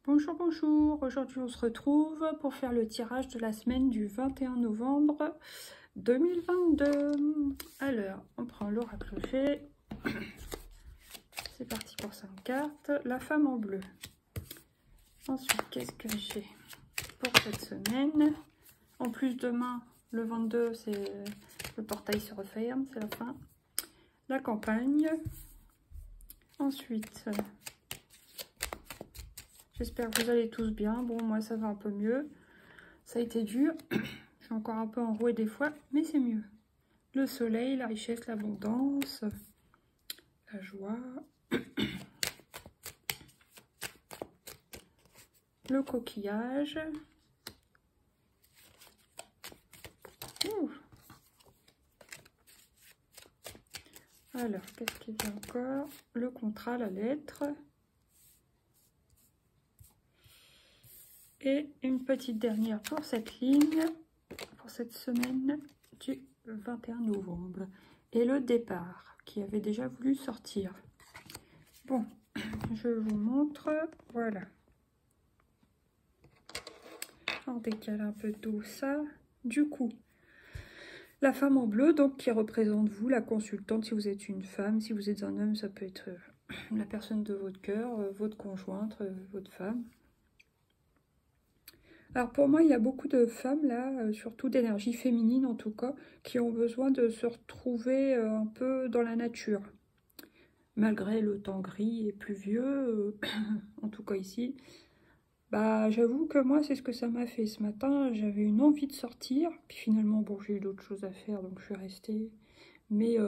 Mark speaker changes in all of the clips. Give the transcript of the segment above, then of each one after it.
Speaker 1: Bonjour, bonjour. Aujourd'hui, on se retrouve pour faire le tirage de la semaine du 21 novembre 2022. Alors, on prend l'oracle fait. C'est parti pour 5 cartes. La femme en bleu. Ensuite, qu'est-ce que j'ai pour cette semaine? En plus, demain, le 22, c'est le portail se referme, c'est la fin. La campagne. Ensuite... j'espère que vous allez tous bien. Bon, moi, ça va un peu mieux. Ça a été dur. Je suis encore un peu enrouée des fois, mais c'est mieux. Le soleil, la richesse, l'abondance, la joie. Le coquillage. Ouh. Alors, qu'est-ce qu'il y a encore? Le contrat, la lettre. Et une petite dernière pour cette ligne, pour cette semaine du 21 novembre. Et le départ, qui avait déjà voulu sortir. Bon, je vous montre, voilà. On décale un peu tout ça. Du coup, la femme en bleu, donc qui représente vous, la consultante, si vous êtes une femme, si vous êtes un homme, ça peut être la personne de votre cœur, votre conjointe, votre femme. Alors pour moi, il y a beaucoup de femmes là, surtout d'énergie féminine en tout cas, qui ont besoin de se retrouver un peu dans la nature. Malgré le temps gris et pluvieux, en tout cas ici, bah j'avoue que moi c'est ce que ça m'a fait. Ce matin, j'avais une envie de sortir, puis finalement, bon, j'ai eu d'autres choses à faire, donc je suis restée. Mais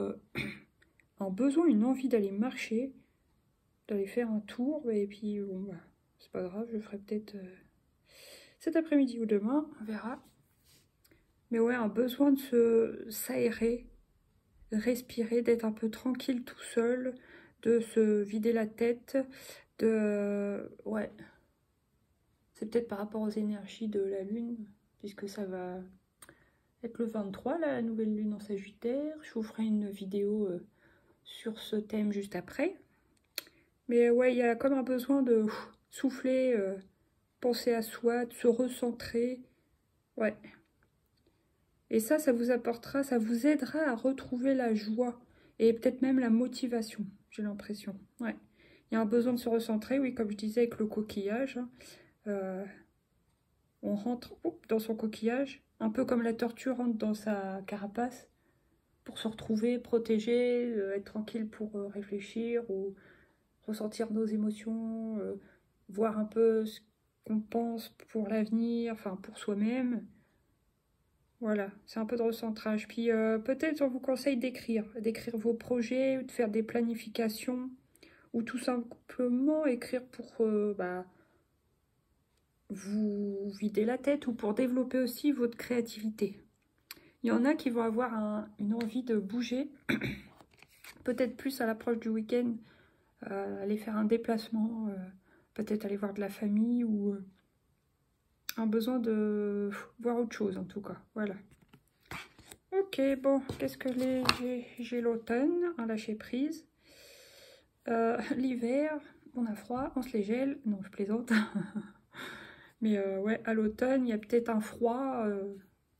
Speaker 1: un besoin, une envie d'aller marcher, d'aller faire un tour, et puis bon, bah, c'est pas grave, je ferai peut-être... cet après-midi ou demain, on verra. Mais ouais, un besoin de s'aérer, respirer, d'être un peu tranquille tout seul, de se vider la tête, de... ouais. C'est peut-être par rapport aux énergies de la lune, puisque ça va être le 23, là, la nouvelle lune en Sagittaire. Je vous ferai une vidéo sur ce thème juste après. Mais ouais, il y a comme un besoin de souffler, penser à soi, de se recentrer. Ouais. Et ça vous apportera, ça vous aidera à retrouver la joie et peut-être même la motivation, j'ai l'impression. Ouais. Il y a un besoin de se recentrer, oui, comme je disais avec le coquillage. On rentre dans son coquillage, un peu comme la tortue rentre dans sa carapace, pour se retrouver, protéger, être tranquille pour réfléchir ou ressentir nos émotions, voir un peu ce qu'on pense pour l'avenir, enfin pour soi-même. Voilà, c'est un peu de recentrage. Puis peut-être on vous conseille d'écrire vos projets, de faire des planifications, ou tout simplement écrire pour vous vider la tête ou pour développer aussi votre créativité. Il y en a qui vont avoir une envie de bouger, peut-être plus à l'approche du week-end, aller faire un déplacement, peut-être aller voir de la famille ou un besoin de voir autre chose en tout cas. Voilà. Ok, bon, qu'est-ce que j'ai l'automne, un lâcher prise. L'hiver, on a froid, on se les gèle. Non, je plaisante. Mais ouais, à l'automne, il y a peut-être un froid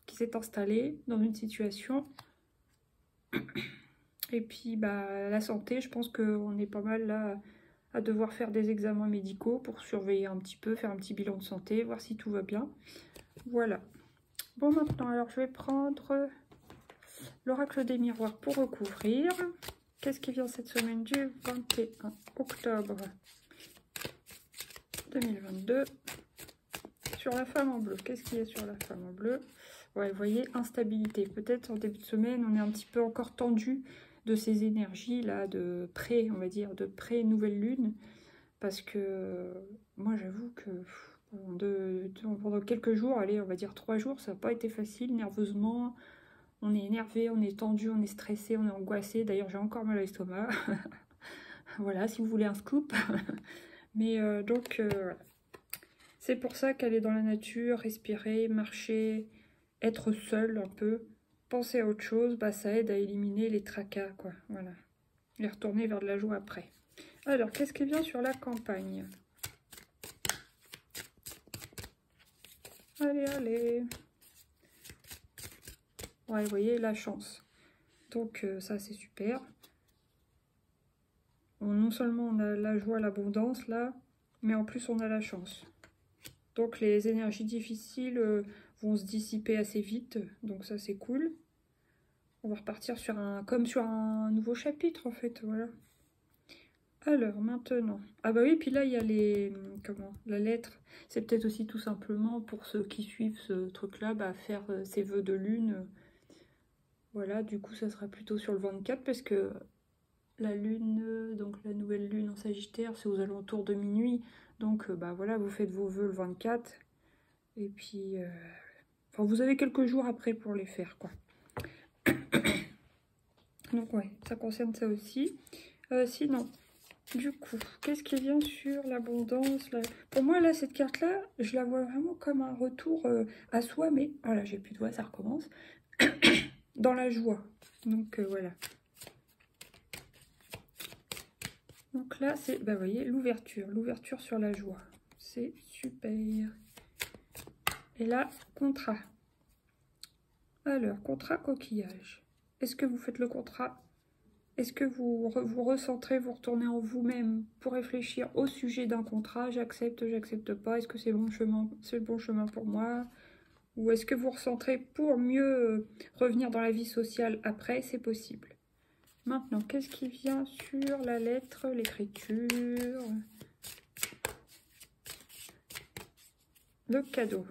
Speaker 1: qui s'est installé dans une situation. Et puis, bah, la santé, je pense qu'on est pas mal là à devoir faire des examens médicaux pour surveiller un petit peu, faire un petit bilan de santé, voir si tout va bien. Voilà. Bon, maintenant, alors, je vais prendre l'oracle des miroirs pour recouvrir. Qu'est-ce qui vient cette semaine du 21 octobre 2022 sur la femme en bleu? Qu'est-ce qu'il y a sur la femme en bleu? Ouais, vous voyez, instabilité. Peut-être en début de semaine, on est un petit peu encore tendu de ces énergies-là, de pré, on va dire, de pré-nouvelle lune. Parce que moi, j'avoue que pendant quelques jours, allez, on va dire 3 jours, ça n'a pas été facile, nerveusement. On est énervé, on est tendu, on est stressé, on est angoissé. D'ailleurs, j'ai encore mal à l'estomac. Voilà, si vous voulez un scoop. Mais donc, voilà. C'est pour ça qu'aller dans la nature, respirer, marcher, être seul un peu, penser à autre chose, bah, ça aide à éliminer les tracas, quoi. Voilà. Et retourner vers de la joie après. Alors, qu'est-ce qui vient sur la campagne? Allez, allez. Ouais, vous voyez, la chance. Donc, ça, c'est super. Non seulement on a la joie, l'abondance, là, mais en plus, on a la chance. Donc, les énergies difficiles vont se dissiper assez vite. Donc, ça, c'est cool. On va repartir sur comme sur un nouveau chapitre, en fait, voilà. Alors, maintenant... Ah bah oui, puis là, il y a les... Comment? La lettre. C'est peut-être aussi tout simplement, pour ceux qui suivent ce truc-là, bah, faire ses vœux de lune. Voilà, du coup, ça sera plutôt sur le 24, parce que la lune, donc la nouvelle lune en Sagittaire, c'est aux alentours de minuit. Donc, bah voilà, vous faites vos vœux le 24. Et puis... Enfin, vous avez quelques jours après pour les faire, quoi. Donc, ouais, ça concerne ça aussi. Sinon... Du coup, qu'est-ce qui vient sur l'abondance là? Pour moi, là, cette carte-là, je la vois vraiment comme un retour à soi, mais... Voilà, j'ai plus de voix, ça recommence. Dans la joie. Donc, voilà. Donc là, c'est, bah, vous voyez, l'ouverture sur la joie. C'est super. Et là, contrat. Alors, contrat coquillage. Est-ce que vous faites le contrat? Est-ce que vous vous recentrez, vous retournez en vous-même pour réfléchir au sujet d'un contrat? J'accepte, j'accepte pas. Est-ce que c'est le bon chemin pour moi? Ou est-ce que vous recentrez pour mieux revenir dans la vie sociale après? C'est possible. Maintenant, qu'est-ce qui vient sur la lettre, l'écriture? Le cadeau.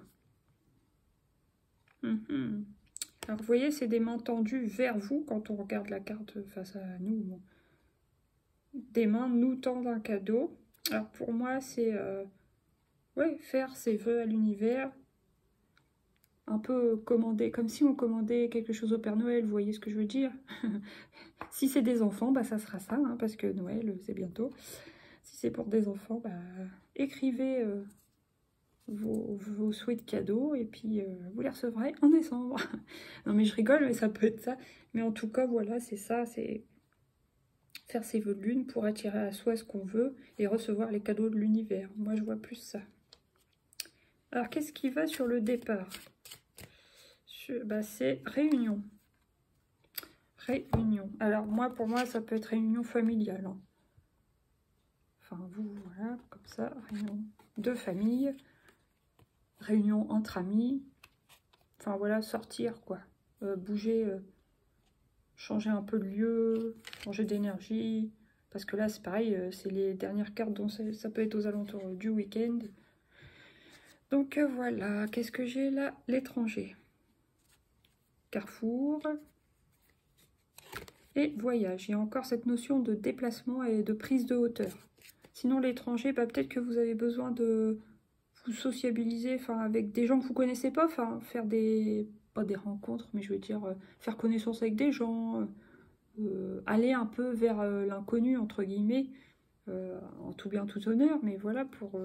Speaker 1: Alors, vous voyez, c'est des mains tendues vers vous quand on regarde la carte face à nous. Bon. Des mains nous tendent un cadeau. Alors, pour moi, c'est ouais, faire ses vœux à l'univers. Un peu commander, comme si on commandait quelque chose au Père Noël, vous voyez ce que je veux dire? Si c'est des enfants, bah, ça sera ça, hein, parce que Noël, c'est bientôt. Si c'est pour des enfants, bah, écrivez vos souhaits de cadeaux et puis vous les recevrez en décembre. Non mais je rigole, mais ça peut être ça. Mais en tout cas, voilà, c'est ça, c'est faire ses vœux de lune pour attirer à soi ce qu'on veut et recevoir les cadeaux de l'univers. Moi, je vois plus ça. Alors, qu'est-ce qui va sur le départ? Bah, c'est réunion. Réunion. Alors, pour moi, ça peut être réunion familiale. Hein. Enfin, vous, voilà, comme ça, réunion de famille. Réunion entre amis, enfin voilà, sortir quoi, bouger, changer un peu de lieu, changer d'énergie, parce que là c'est pareil, c'est les dernières cartes, dont ça peut être aux alentours du week-end. Donc voilà, qu'est-ce que j'ai là? L'étranger, carrefour et voyage. Il y a encore cette notion de déplacement et de prise de hauteur. Sinon l'étranger, bah, peut-être que vous avez besoin de vous sociabiliser, enfin avec des gens que vous connaissez pas, enfin faire pas des rencontres, mais je veux dire faire connaissance avec des gens, aller un peu vers l'inconnu entre guillemets, en tout bien tout honneur, mais voilà pour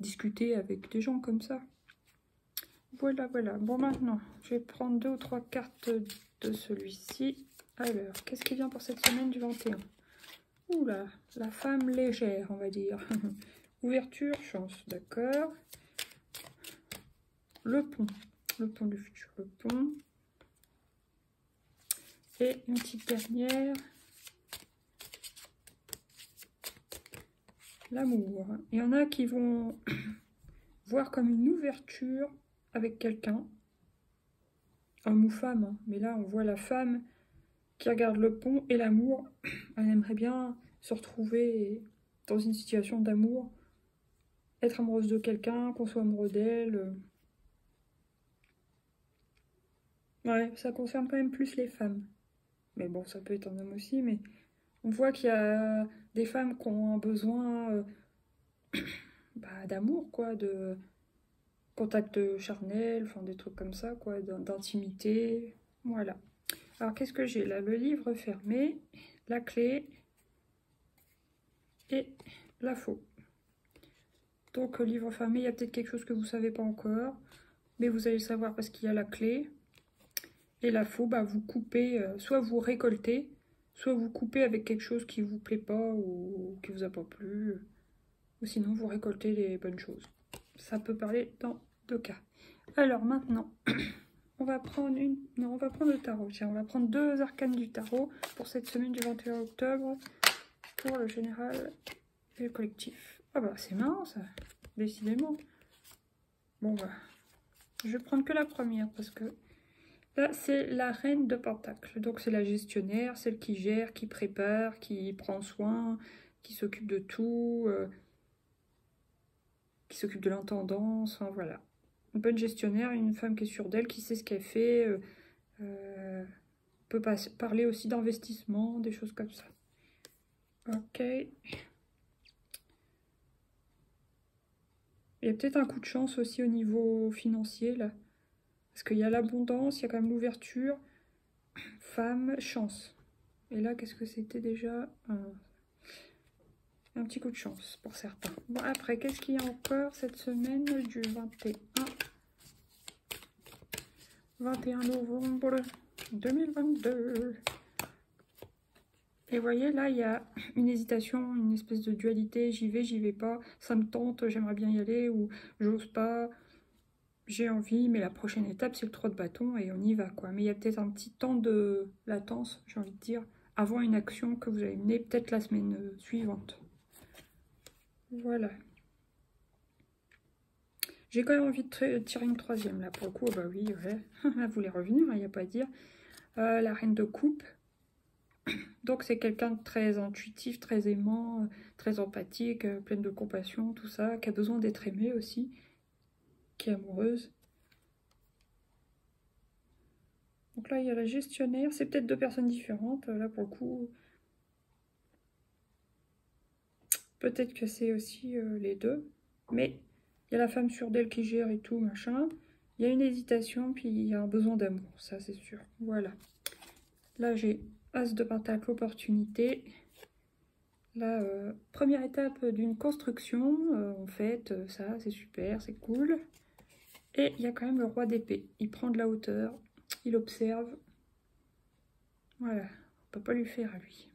Speaker 1: discuter avec des gens comme ça. Voilà, voilà. Bon maintenant, je vais prendre 2 ou 3 cartes de celui-ci. Alors, qu'est-ce qui vient pour cette semaine du 21? Oula, la femme légère, on va dire. Ouverture, chance, d'accord. Le pont du futur, le pont. Et une petite dernière. L'amour. Il y en a qui vont voir comme une ouverture avec quelqu'un. Homme ou femme, hein. Mais là on voit la femme qui regarde le pont et l'amour. Elle aimerait bien se retrouver dans une situation d'amour. Être amoureuse de quelqu'un, qu'on soit amoureux d'elle. Ouais, ça concerne quand même plus les femmes. Mais bon, ça peut être un homme aussi, mais on voit qu'il y a des femmes qui ont un besoin bah, d'amour, quoi, de contact charnel, enfin des trucs comme ça, quoi, d'intimité. Voilà. Alors, qu'est-ce que j'ai là? Le livre fermé, la clé et la faux. Donc, livre fermé, il y a peut-être quelque chose que vous ne savez pas encore, mais vous allez le savoir parce qu'il y a la clé. Et la faux, bah, vous coupez, soit vous récoltez, soit vous coupez avec quelque chose qui ne vous plaît pas ou qui ne vous a pas plu. Ou sinon, vous récoltez les bonnes choses. Ça peut parler dans deux cas. Alors maintenant, on va prendre non, on va prendre le tarot. Tiens, on va prendre 2 arcanes du tarot pour cette semaine du 21 octobre pour le général et le collectif. Ah bah c'est marrant ça, décidément. Bon bah, je vais prendre que la première parce que là c'est la reine de Pentacles. Donc c'est la gestionnaire, celle qui gère, qui prépare, qui prend soin, qui s'occupe de tout, qui s'occupe de l'intendance, enfin voilà. Une bonne gestionnaire, une femme qui est sûre d'elle, qui sait ce qu'elle fait, peut parler aussi d'investissement, des choses comme ça. Ok. Il y a peut-être un coup de chance aussi au niveau financier, là. Parce qu'il y a l'abondance, il y a quand même l'ouverture. Femme, chance. Et là, qu'est-ce que c'était déjà? Un petit coup de chance pour certains. Bon, après, qu'est-ce qu'il y a encore cette semaine du 21 novembre 2022. Et vous voyez, là, il y a une hésitation, une espèce de dualité. J'y vais pas. Ça me tente, j'aimerais bien y aller. Ou j'ose pas. J'ai envie, mais la prochaine étape, c'est le 3 de bâton et on y va, quoi. Mais il y a peut-être un petit temps de latence, j'ai envie de dire, avant une action que vous allez mener peut-être la semaine suivante. Voilà. J'ai quand même envie de tirer une troisième, là, pour le coup. Oh bah oui, ouais. Elle voulait revenir, il n'y a pas à dire. La reine de coupe. Donc c'est quelqu'un de très intuitif, très aimant, très empathique, pleine de compassion, tout ça, qui a besoin d'être aimée aussi, qui est amoureuse. Donc là, il y a la gestionnaire. C'est peut-être 2 personnes différentes. Là, pour le coup, peut-être que c'est aussi les deux. Mais il y a la femme sûre d'elle qui gère et tout, machin. Il y a une hésitation, puis il y a un besoin d'amour. Ça, c'est sûr. Voilà. Là, j'ai As de Pentacle, opportunité. La première étape d'une construction. En fait, ça, c'est super, c'est cool. Et il y a quand même le roi d'épée. Il prend de la hauteur. Il observe. Voilà, on peut pas lui faire à lui.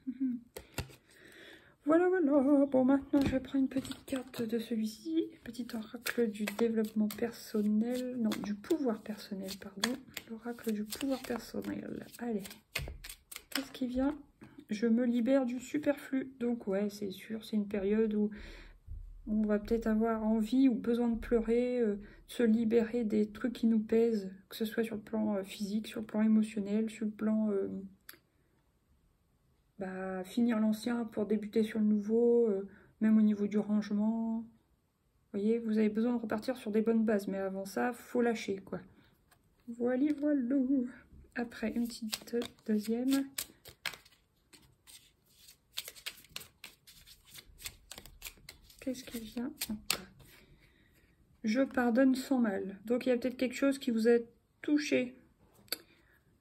Speaker 1: Voilà, voilà. Bon, maintenant, je vais prendre une petite carte de celui-ci. Petit oracle du développement personnel. Non, du pouvoir personnel, pardon. L'oracle du pouvoir personnel. Allez. Qu'est-ce qui vient? Je me libère du superflu. Donc, ouais, c'est sûr, c'est une période où on va peut-être avoir envie ou besoin de pleurer, se libérer des trucs qui nous pèsent, que ce soit sur le plan physique, sur le plan émotionnel, sur le plan... finir l'ancien pour débuter sur le nouveau, même au niveau du rangement. Vous voyez, vous avez besoin de repartir sur des bonnes bases, mais avant ça, faut lâcher, quoi. Voilà, voilà. Après, une petite deuxième. Qu'est-ce qui vient encore? Je pardonne sans mal. Donc, il y a peut-être quelque chose qui vous a touché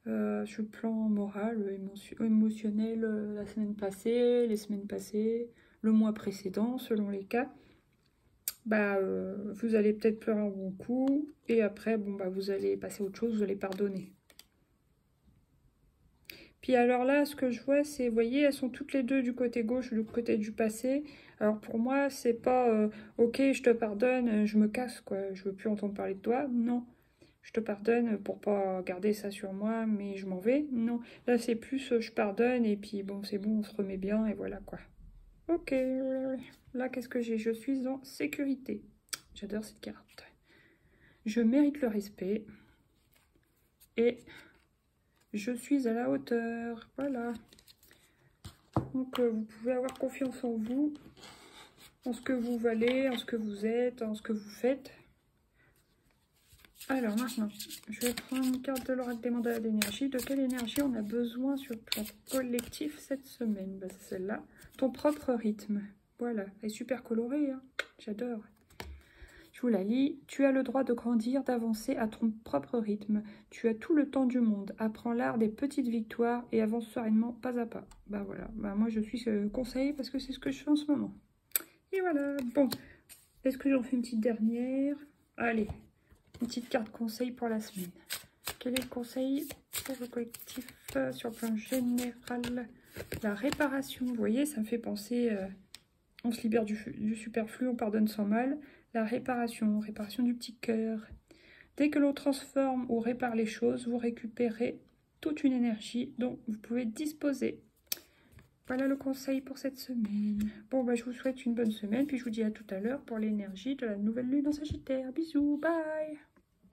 Speaker 1: sur le plan moral, émotionnel, la semaine passée, les semaines passées, le mois précédent, selon les cas. Vous allez peut-être pleurer un bon coup, et après, vous allez passer à autre chose, vous allez pardonner. Puis alors là, ce que je vois, c'est, vous voyez, elles sont toutes les deux du côté gauche, du côté du passé. Alors pour moi, c'est pas, ok, je te pardonne, je me casse, quoi, je veux plus entendre parler de toi. Non, je te pardonne pour pas garder ça sur moi, mais je m'en vais. Non, là, c'est plus, je pardonne, et puis bon, c'est bon, on se remet bien, et voilà, quoi. Ok, là, qu'est-ce que j'ai? Je suis en sécurité. J'adore cette carte. Je mérite le respect. Et je suis à la hauteur. Voilà. Donc, vous pouvez avoir confiance en vous, en ce que vous valez, en ce que vous êtes, en ce que vous faites. Alors, maintenant, je vais prendre une carte de l'oracle des mandats d'énergie. De quelle énergie on a besoin sur le plan collectif cette semaine? C'est celle-là. Ton propre rythme. Voilà. Elle est super colorée, hein. J'adore. Je vous la lis. Tu as le droit de grandir, d'avancer à ton propre rythme. Tu as tout le temps du monde. Apprends l'art des petites victoires et avance sereinement pas à pas. Voilà. Moi, je suis ce conseil parce que c'est ce que je fais en ce moment. Et voilà. Bon. Est-ce que j'en fais une petite dernière? Allez. Une petite carte conseil pour la semaine. Quel est le conseil pour le collectif sur le plan général? La réparation. Vous voyez, ça me fait penser... on se libère du superflu, on pardonne sans mal. La réparation du petit cœur. Dès que l'on transforme ou répare les choses, vous récupérez toute une énergie dont vous pouvez disposer. Voilà le conseil pour cette semaine. Bon, bah, je vous souhaite une bonne semaine, puis je vous dis à tout à l'heure pour l'énergie de la nouvelle lune en Sagittaire. Bisous, bye!